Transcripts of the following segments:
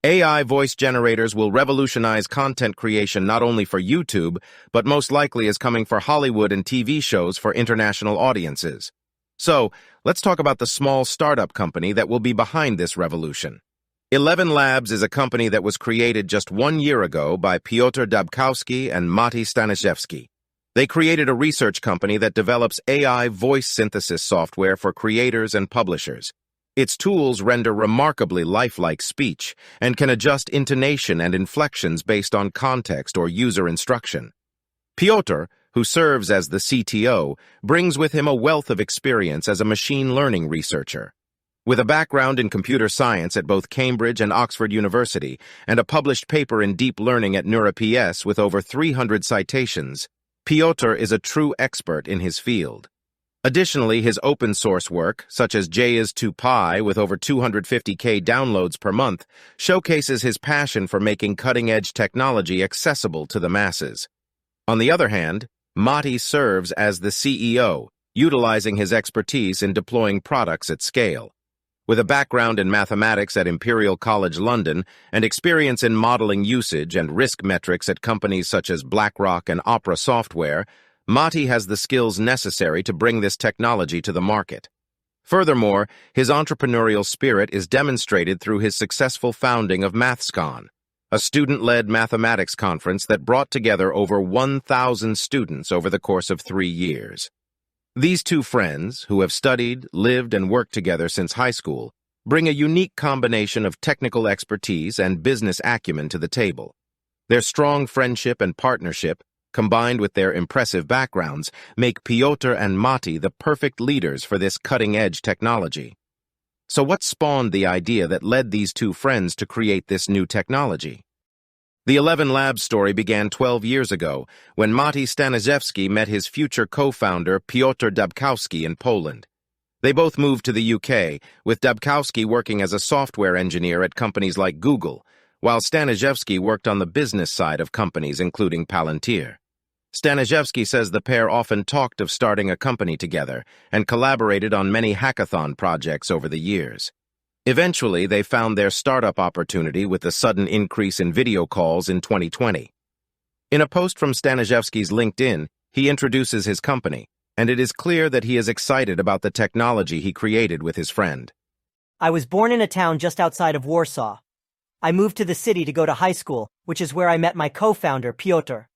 AI voice generators will revolutionize content creation not only for YouTube, but most likely is coming for Hollywood and TV shows for international audiences. So, let's talk about the small startup company that will be behind this revolution. 11 Labs is a company that was created just 1 year ago by Piotr Dabkowski and Staniszewski. They created a research company that develops AI voice synthesis software for creators and publishers. Its tools render remarkably lifelike speech and can adjust intonation and inflections based on context or user instruction. Piotr, who serves as the CTO, brings with him a wealth of experience as a machine learning researcher. With a background in computer science at both Cambridge and Oxford University and a published paper in deep learning at NeuraPS with over 300 citations, Piotr is a true expert in his field. Additionally, his open-source work, such as JIS2Pi with over 250K downloads per month, showcases his passion for making cutting-edge technology accessible to the masses. On the other hand, Matti serves as the CEO, utilizing his expertise in deploying products at scale. With a background in mathematics at Imperial College London and experience in modeling usage and risk metrics at companies such as BlackRock and Opera Software, Matti has the skills necessary to bring this technology to the market. Furthermore, his entrepreneurial spirit is demonstrated through his successful founding of MathsCon, a student-led mathematics conference that brought together over 1,000 students over the course of 3 years. These two friends, who have studied, lived, and worked together since high school, bring a unique combination of technical expertise and business acumen to the table. Their strong friendship and partnership, combined with their impressive backgrounds, make Piotr and Matti the perfect leaders for this cutting-edge technology. So what spawned the idea that led these two friends to create this new technology? The 11 Labs story began 12 years ago, when Matti Staniszewski met his future co-founder Piotr Dabkowski in Poland. They both moved to the UK, with Dabkowski working as a software engineer at companies like Google, while Staniszewski worked on the business side of companies including Palantir. Staniszewski says the pair often talked of starting a company together and collaborated on many hackathon projects over the years. Eventually, they found their startup opportunity with the sudden increase in video calls in 2020. In a post from Staniszewski's LinkedIn, he introduces his company, and it is clear that he is excited about the technology he created with his friend. I was born in a town just outside of Warsaw. I moved to the city to go to high school, which is where I met my co-founder, Piotr.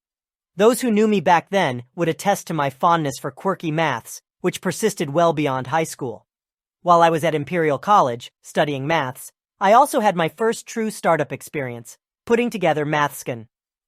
Those who knew me back then would attest to my fondness for quirky maths, which persisted well beyond high school. While I was at Imperial College, studying maths, I also had my first true startup experience, putting together MathsCon.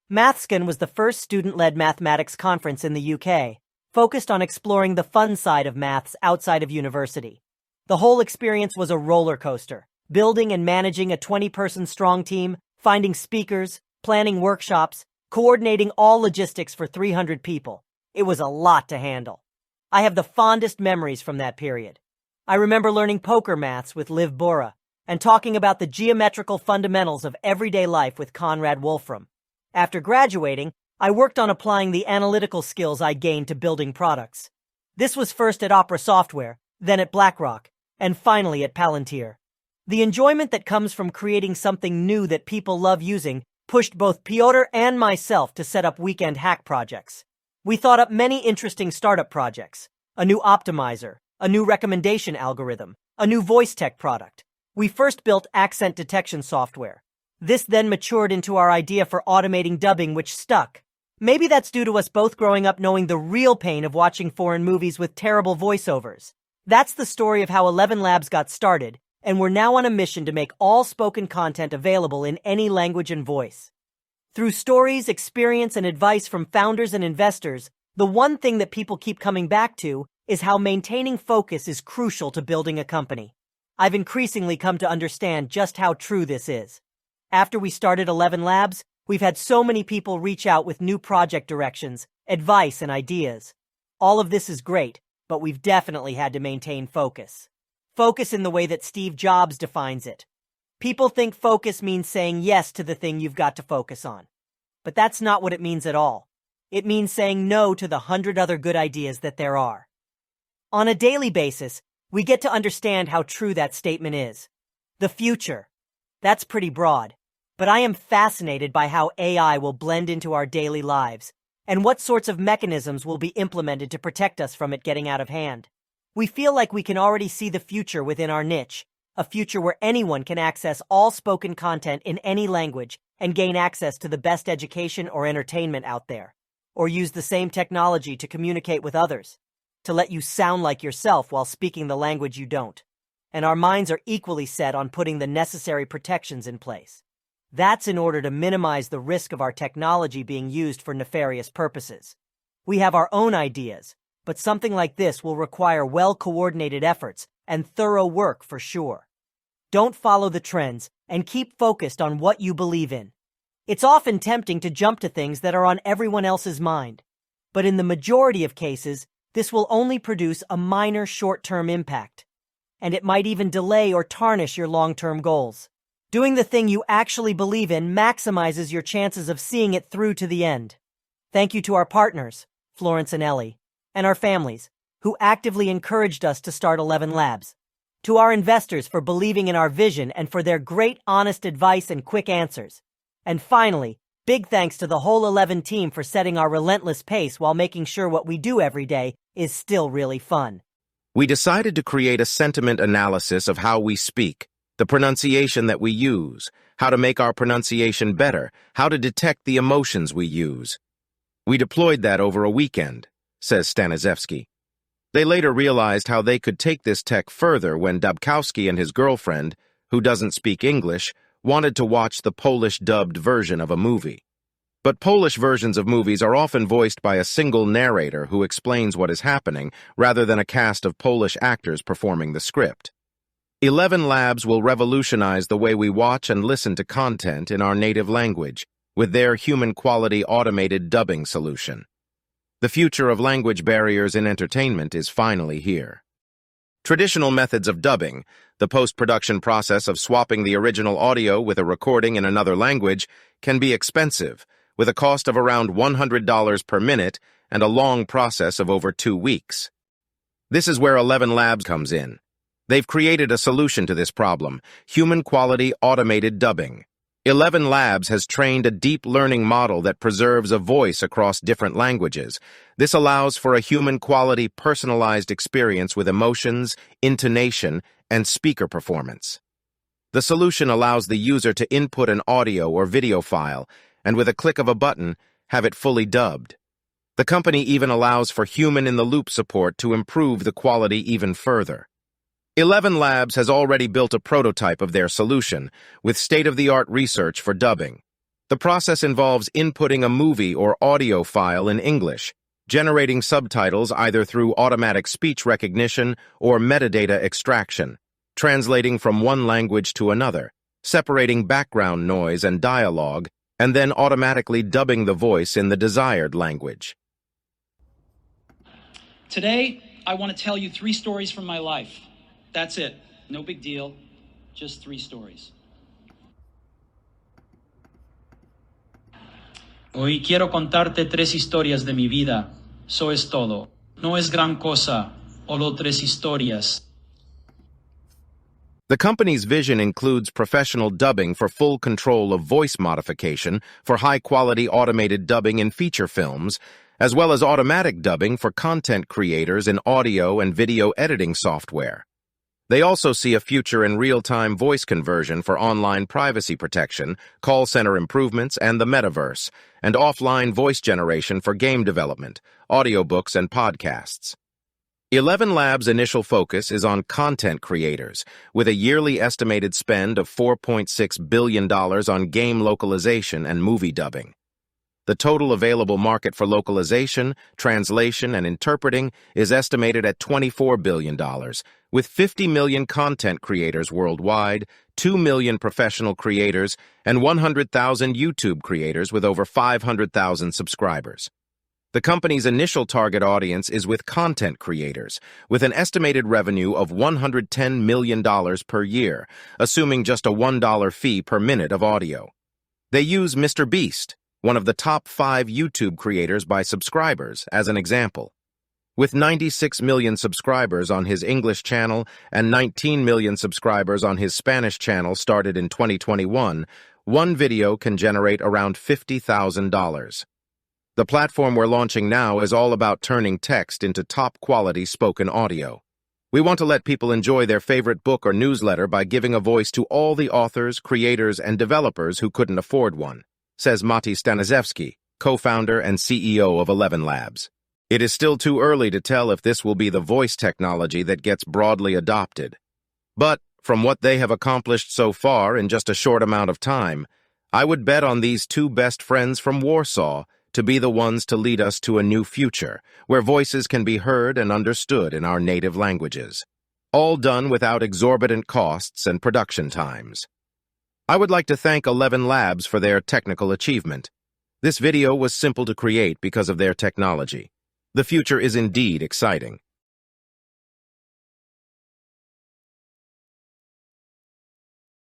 MathsCon was the first student-led mathematics conference in the UK, focused on exploring the fun side of maths outside of university. The whole experience was a roller coaster, building and managing a 20-person strong team, finding speakers, planning workshops, coordinating all logistics for 300 people. It was a lot to handle. I have the fondest memories from that period. I remember learning poker maths with Liv Bora and talking about the geometrical fundamentals of everyday life with Conrad Wolfram. After graduating, I worked on applying the analytical skills I gained to building products. This was first at Opera Software, then at BlackRock, and finally at Palantir. The enjoyment that comes from creating something new that people love using pushed both Piotr and myself to set up weekend hack projects. We thought up many interesting startup projects, a new optimizer, a new recommendation algorithm, a new voice tech product. We first built accent detection software. This then matured into our idea for automating dubbing, which stuck. Maybe that's due to us both growing up knowing the real pain of watching foreign movies with terrible voiceovers. That's the story of how 11 Labs got started, and we're now on a mission to make all spoken content available in any language and voice. Through stories, experience, and advice from founders and investors, the one thing that people keep coming back to is how maintaining focus is crucial to building a company. I've increasingly come to understand just how true this is. After we started 11 Labs, we've had so many people reach out with new project directions, advice, and ideas. All of this is great, but we've definitely had to maintain focus. Focus in the way that Steve Jobs defines it. People think focus means saying yes to the thing you've got to focus on. But that's not what it means at all. It means saying no to the 100 other good ideas that there are. On a daily basis, we get to understand how true that statement is. The future. That's pretty broad. But I am fascinated by how AI will blend into our daily lives, and what sorts of mechanisms will be implemented to protect us from it getting out of hand. We feel like we can already see the future within our niche, a future where anyone can access all spoken content in any language and gain access to the best education or entertainment out there, or use the same technology to communicate with others, to let you sound like yourself while speaking the language you don't. And our minds are equally set on putting the necessary protections in place. That's in order to minimize the risk of our technology being used for nefarious purposes. We have our own ideas, but something like this will require well-coordinated efforts and thorough work for sure. Don't follow the trends and keep focused on what you believe in. It's often tempting to jump to things that are on everyone else's mind, but in the majority of cases, this will only produce a minor short-term impact, and it might even delay or tarnish your long-term goals. Doing the thing you actually believe in maximizes your chances of seeing it through to the end. Thank you to our partners, Florence and Ellie, and our families, who actively encouraged us to start 11 Labs. To our investors for believing in our vision and for their great honest advice and quick answers. And finally, big thanks to the whole 11 team for setting our relentless pace while making sure what we do every day is still really fun. We decided to create a sentiment analysis of how we speak, the pronunciation that we use, how to make our pronunciation better, how to detect the emotions we use. We deployed that over a weekend, says Staniszewski. They later realized how they could take this tech further when Dabkowski and his girlfriend, who doesn't speak English, wanted to watch the Polish dubbed version of a movie. But Polish versions of movies are often voiced by a single narrator who explains what is happening, rather than a cast of Polish actors performing the script. 11 Labs will revolutionize the way we watch and listen to content in our native language, with their human-quality automated dubbing solution. The future of language barriers in entertainment is finally here. Traditional methods of dubbing, the post-production process of swapping the original audio with a recording in another language, can be expensive, with a cost of around $100 per minute and a long process of over 2 weeks. This is where 11 Labs comes in. They've created a solution to this problem, human-quality automated dubbing. 11 Labs has trained a deep learning model that preserves a voice across different languages. This allows for a human-quality personalized experience with emotions, intonation, and speaker performance. The solution allows the user to input an audio or video file, and with a click of a button, have it fully dubbed. The company even allows for human-in-the-loop support to improve the quality even further. 11 Labs has already built a prototype of their solution, with state-of-the-art research for dubbing. The process involves inputting a movie or audio file in English, generating subtitles either through automatic speech recognition or metadata extraction, translating from one language to another, separating background noise and dialogue, and then automatically dubbing the voice in the desired language. Today, I want to tell you 3 stories from my life. That's it. No big deal. Just 3 stories. Hoy quiero contarte 3 historias de mi vida. Eso es todo. No es gran cosa. Solo 3 historias. The company's vision includes professional dubbing for full control of voice modification for high-quality automated dubbing in feature films, as well as automatic dubbing for content creators in audio and video editing software. They also see a future in real-time voice conversion for online privacy protection, call center improvements, and the metaverse, and offline voice generation for game development, audiobooks, and podcasts. 11 Labs' initial focus is on content creators, with a yearly estimated spend of $4.6 billion on game localization and movie dubbing. The total available market for localization, translation, and interpreting is estimated at $24 billion, with 50 million content creators worldwide, 2 million professional creators, and 100,000 YouTube creators with over 500,000 subscribers. The company's initial target audience is with content creators, with an estimated revenue of $110 million per year, assuming just a $1 fee per minute of audio. They use Mr. Beast, one of the top 5 YouTube creators by subscribers, as an example. With 96 million subscribers on his English channel and 19 million subscribers on his Spanish channel started in 2021, One video can generate around $50,000. The platform we're launching now is all about turning text into top-quality spoken audio. We want to let people enjoy their favorite book or newsletter by giving a voice to all the authors, creators, and developers who couldn't afford one, says Staniszewski, co-founder and CEO of 11 Labs. It is still too early to tell if this will be the voice technology that gets broadly adopted. But, from what they have accomplished so far in just a short amount of time, I would bet on these two best friends from Warsaw to be the ones to lead us to a new future, where voices can be heard and understood in our native languages. All done without exorbitant costs and production times. I would like to thank 11 Labs for their technical achievement. This video was simple to create because of their technology. The future is indeed exciting.